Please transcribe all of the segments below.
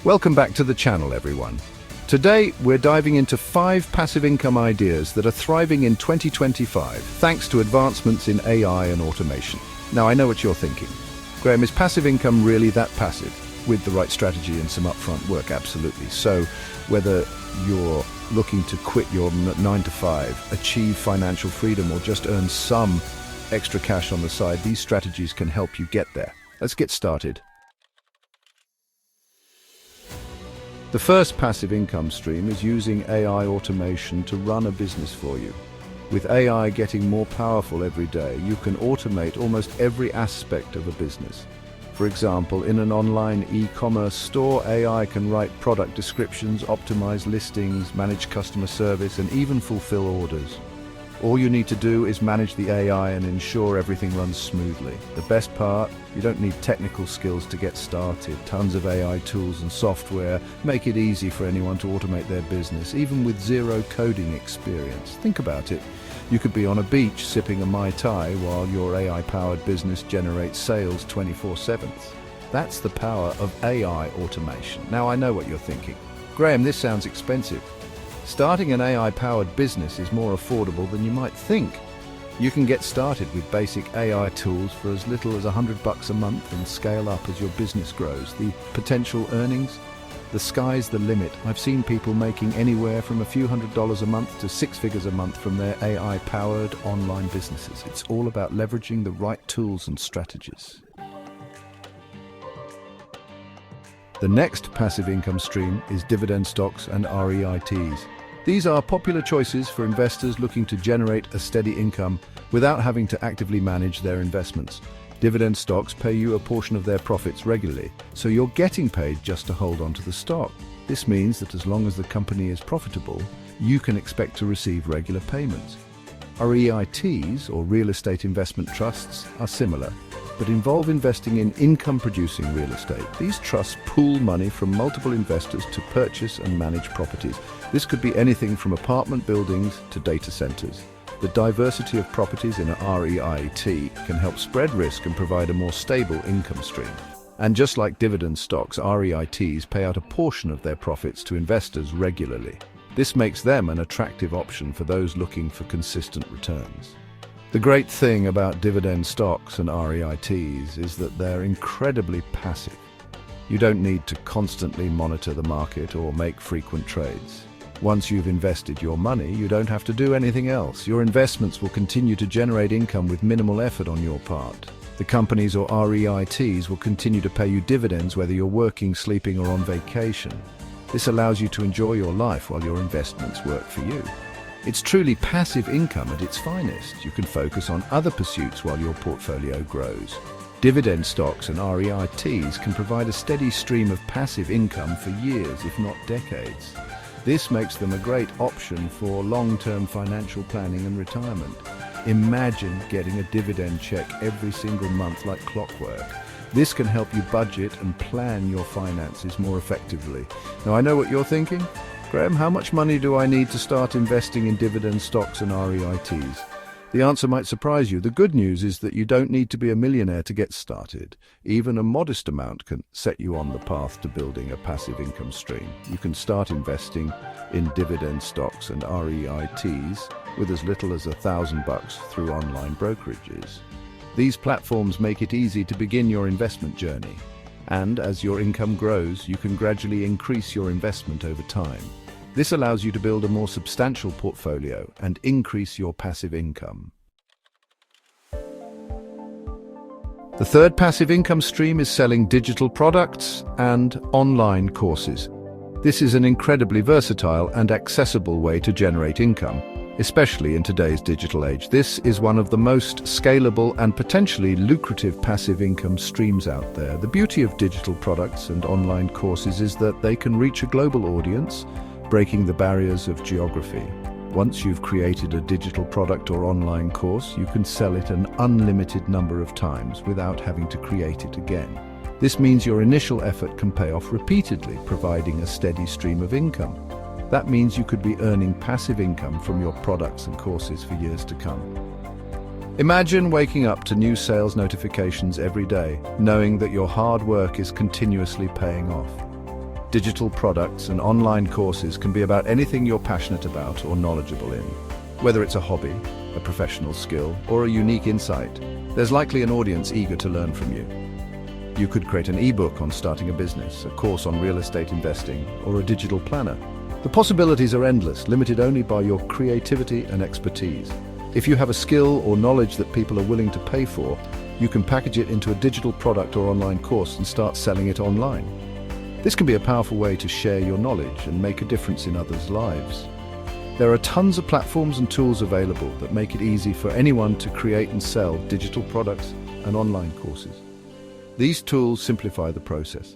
Welcome back to the channel, everyone. Today, we're diving into 5 passive income ideas that are thriving in 2025 thanks to advancements in AI and automation. Now, I know what you're thinking. Graham, is passive income really that passive? With the right strategy and some upfront work, absolutely. So, whether you're looking to quit your 9 to 5, achieve financial freedom, or just earn some extra cash on the side, these strategies can help you get there. Let's get started. The first passive income stream is using AI automation to run a business for you. With AI getting more powerful every day, you can automate almost every aspect of a business. For example, in an online e-commerce store, AI can write product descriptions, optimize listings, manage customer service, and even fulfill orders. All you need to do is manage the AI and ensure everything runs smoothly. The best part, you don't need technical skills to get started. Tons of AI tools and software make it easy for anyone to automate their business, even with zero coding experience. Think about it. You could be on a beach sipping a Mai Tai while your AI-powered business generates sales 24/7. That's the power of AI automation. Now, I know what you're thinking. Graham, this sounds expensive. Starting an AI-powered business is more affordable than you might think. You can get started with basic AI tools for as little as $100 a month and scale up as your business grows. The potential earnings? The sky's the limit. I've seen people making anywhere from a few $100s a month to 6 figures a month from their AI-powered online businesses. It's all about leveraging the right tools and strategies. The next passive income stream is dividend stocks and REITs. These are popular choices for investors looking to generate a steady income without having to actively manage their investments. Dividend stocks pay you a portion of their profits regularly, so you're getting paid just to hold on to the stock. This means that as long as the company is profitable, you can expect to receive regular payments. REITs, or real estate investment trusts, are similar, but involve investing in income-producing real estate. These trusts pool money from multiple investors to purchase and manage properties. This could be anything from apartment buildings to data centers. The diversity of properties in a REIT can help spread risk and provide a more stable income stream. And just like dividend stocks, REITs pay out a portion of their profits to investors regularly. This makes them an attractive option for those looking for consistent returns. The great thing about dividend stocks and REITs is that they're incredibly passive. You don't need to constantly monitor the market or make frequent trades. Once you've invested your money, you don't have to do anything else. Your investments will continue to generate income with minimal effort on your part. The companies or REITs will continue to pay you dividends whether you're working, sleeping, or on vacation. This allows you to enjoy your life while your investments work for you. It's truly passive income at its finest. You can focus on other pursuits while your portfolio grows. Dividend stocks and REITs can provide a steady stream of passive income for years, if not decades. This makes them a great option for long-term financial planning and retirement. Imagine getting a dividend check every single month like clockwork. This can help you budget and plan your finances more effectively. Now, I know what you're thinking. Graham, how much money do I need to start investing in dividend stocks and REITs? The answer might surprise you. The good news is that you don't need to be a millionaire to get started. Even a modest amount can set you on the path to building a passive income stream. You can start investing in dividend stocks and REITs with as little as $1,000 through online brokerages. These platforms make it easy to begin your investment journey. And as your income grows, you can gradually increase your investment over time. This allows you to build a more substantial portfolio and increase your passive income. The third passive income stream is selling digital products and online courses. This is an incredibly versatile and accessible way to generate income, especially in today's digital age. This is one of the most scalable and potentially lucrative passive income streams out there. The beauty of digital products and online courses is that they can reach a global audience, breaking the barriers of geography. Once you've created a digital product or online course, you can sell it an unlimited number of times without having to create it again. This means your initial effort can pay off repeatedly, providing a steady stream of income. That means you could be earning passive income from your products and courses for years to come. Imagine waking up to new sales notifications every day, knowing that your hard work is continuously paying off. digital products and online courses can be about anything you're passionate about or knowledgeable in. Whether it's a hobby, a professional skill, or a unique insight, there's likely an audience eager to learn from you. You could create an ebook on starting a business, a course on real estate investing, or a digital planner. The possibilities are endless, limited only by your creativity and expertise. If you have a skill or knowledge that people are willing to pay for, you can package it into a digital product or online course and start selling it online. This can be a powerful way to share your knowledge and make a difference in others' lives. There are tons of platforms and tools available that make it easy for anyone to create and sell digital products and online courses. These tools simplify the process,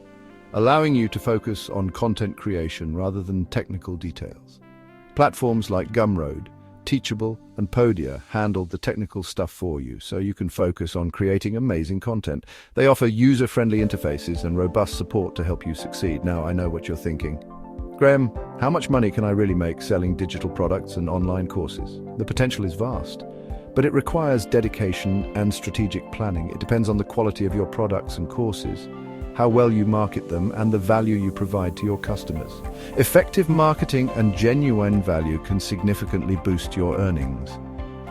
allowing you to focus on content creation rather than technical details. Platforms like Gumroad, Teachable, and Podia handle the technical stuff for you, so you can focus on creating amazing content. They offer user-friendly interfaces and robust support to help you succeed. Now, I know what you're thinking. Graham, how much money can I really make selling digital products and online courses? The potential is vast, but it requires dedication and strategic planning. It depends on the quality of your products and courses, how well you market them, and the value you provide to your customers. Effective marketing and genuine value can significantly boost your earnings.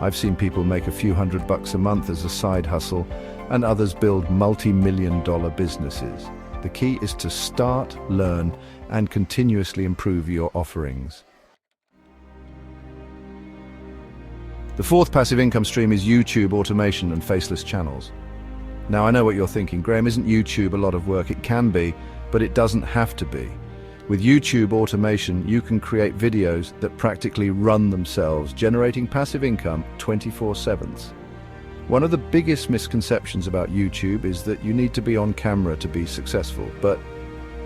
I've seen people make a few $100s a month as a side hustle, and others build multi-million-dollar businesses. The key is to start, learn, and continuously improve your offerings. The fourth passive income stream is YouTube automation and faceless channels. Now, I know what you're thinking. Graham, isn't YouTube a lot of work? It can be, but it doesn't have to be. With YouTube automation, you can create videos that practically run themselves, generating passive income 24/7. One of the biggest misconceptions about YouTube is that you need to be on camera to be successful, but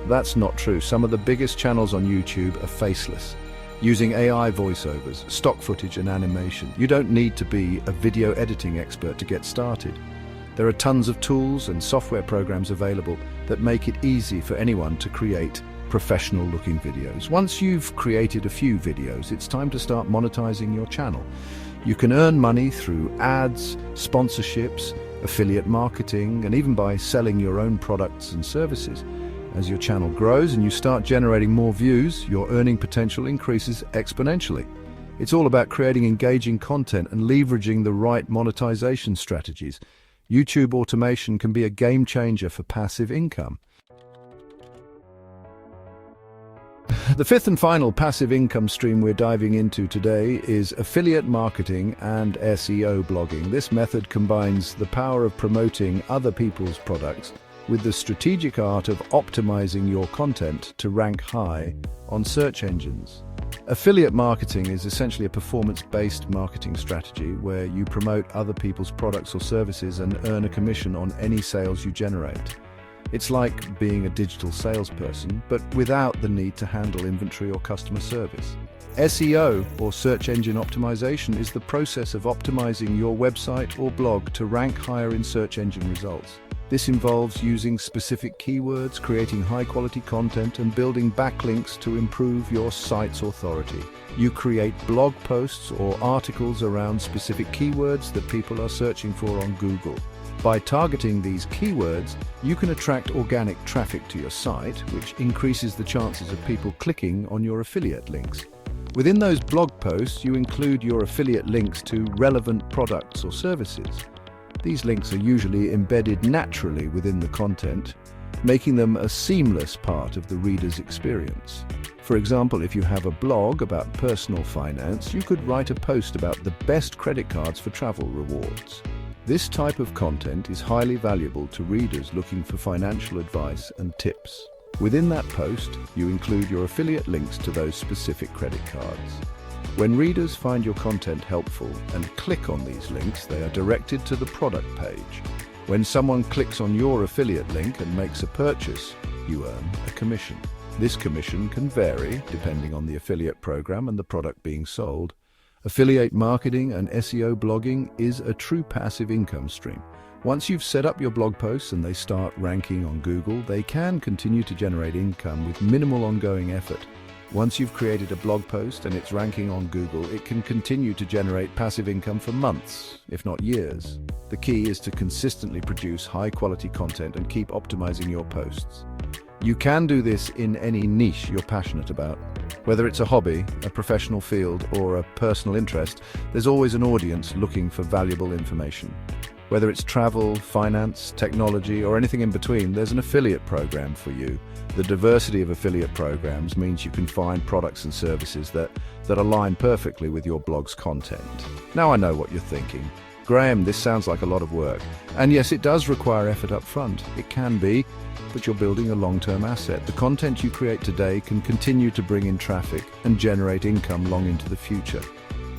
that's not true. Some of the biggest channels on YouTube are faceless, using AI voiceovers, stock footage, and animation. You don't need to be a video editing expert to get started. There are tons of tools and software programs available that make it easy for anyone to create professional-looking videos. Once you've created a few videos, it's time to start monetizing your channel. You can earn money through ads, sponsorships, affiliate marketing, and even by selling your own products and services. As your channel grows and you start generating more views, your earning potential increases exponentially. It's all about creating engaging content and leveraging the right monetization strategies. YouTube automation can be a game changer for passive income. The fifth and final passive income stream we're diving into today is affiliate marketing and SEO blogging. This method combines the power of promoting other people's products with the strategic art of optimizing your content to rank high on search engines. Affiliate marketing is essentially a performance-based marketing strategy where you promote other people's products or services and earn a commission on any sales you generate. It's like being a digital salesperson, but without the need to handle inventory or customer service. SEO, or search engine optimization, is the process of optimizing your website or blog to rank higher in search engine results. This involves using specific keywords, creating high-quality content, and building backlinks to improve your site's authority. You create blog posts or articles around specific keywords that people are searching for on Google. By targeting these keywords, you can attract organic traffic to your site, which increases the chances of people clicking on your affiliate links. Within those blog posts, you include your affiliate links to relevant products or services. These links are usually embedded naturally within the content, making them a seamless part of the reader's experience. For example, if you have a blog about personal finance, you could write a post about the best credit cards for travel rewards. This type of content is highly valuable to readers looking for financial advice and tips. Within that post, you include your affiliate links to those specific credit cards. When readers find your content helpful and click on these links, they are directed to the product page. When someone clicks on your affiliate link and makes a purchase, you earn a commission. This commission can vary depending on the affiliate program and the product being sold. Affiliate marketing and SEO blogging is a true passive income stream. Once you've set up your blog posts and they start ranking on Google, they can continue to generate income with minimal ongoing effort. Once you've created a blog post and it's ranking on Google, it can continue to generate passive income for months, if not years. The key is to consistently produce high-quality content and keep optimizing your posts. You can do this in any niche you're passionate about. Whether it's a hobby, a professional field, or a personal interest, there's always an audience looking for valuable information. Whether it's travel, finance, technology, or anything in between, there's an affiliate program for you. The diversity of affiliate programs means you can find products and services that align perfectly with your blog's content. Now I know what you're thinking. Graham, this sounds like a lot of work. And yes, it does require effort up front. It can be, but you're building a long-term asset. The content you create today can continue to bring in traffic and generate income long into the future.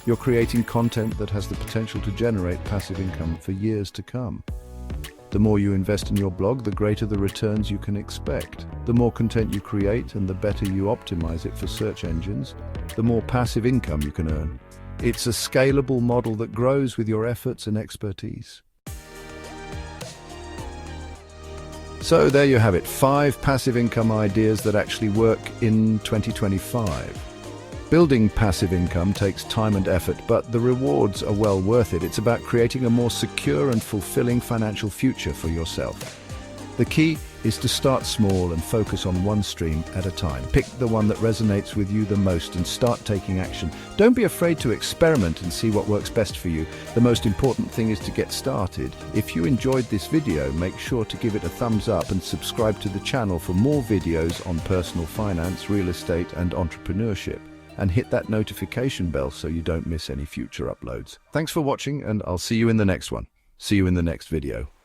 You're creating content that has the potential to generate passive income for years to come. The more you invest in your blog, the greater the returns you can expect. The more content you create and the better you optimize it for search engines, the more passive income you can earn. It's a scalable model that grows with your efforts and expertise. So there you have it, 5 passive income ideas that actually work in 2025. Building passive income takes time and effort, but the rewards are well worth it. It's about creating a more secure and fulfilling financial future for yourself. The key is to start small and focus on one stream at a time. Pick the one that resonates with you the most and start taking action. Don't be afraid to experiment and see what works best for you. The most important thing is to get started. If you enjoyed this video, make sure to give it a thumbs up and subscribe to the channel for more videos on personal finance, real estate, and entrepreneurship. And hit that notification bell so you don't miss any future uploads. Thanks for watching, and I'll see you in the next one. See you in the next video.